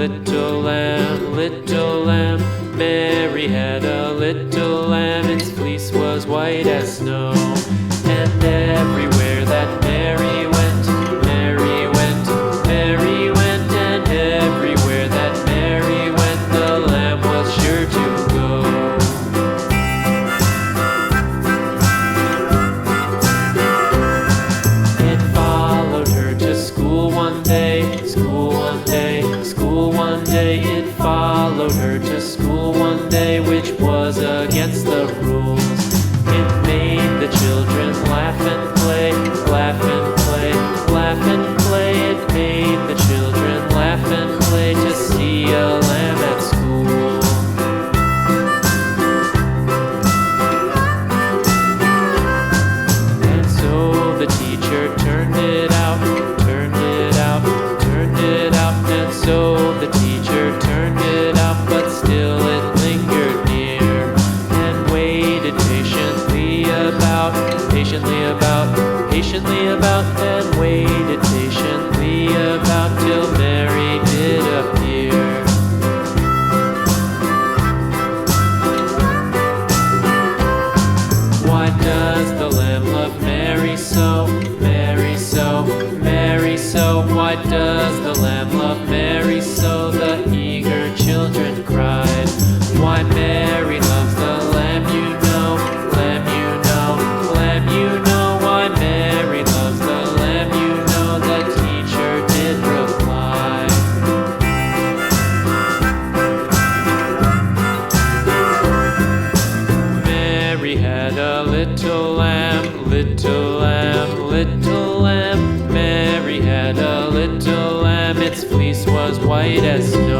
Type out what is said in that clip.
little lamb, little lamb. Mary had a little lamb, its fleece was white as snow. And everywhere that Mary went, Mary went, Mary went. And everywhere that Mary went, the lamb was sure to go. It followed her to school one day, school one day, school one day. It followed her to school one day, which was against the rules. It made the children laugh and play, laugh and play, laugh and play. It made the children laugh and play to see a lamb at school. And so the teacher turned it out, turned it out, turned it out. And so the teacher turned it out, but still it lingered near and waited patiently about, patiently about, patiently about, and waited patiently about till Mary did appear. Why does the lamb love Mary so, Mary so, Mary so? Why does the lamb love Mary so? The eager children cried. Why Mary loves the lamb, you know, lamb, you know, lamb, you know. Why Mary loves the lamb, you know, the teacher did reply. Mary had a little lamb, little lamb, little lamb. Mary had a little lamb, its fleece was white as snow.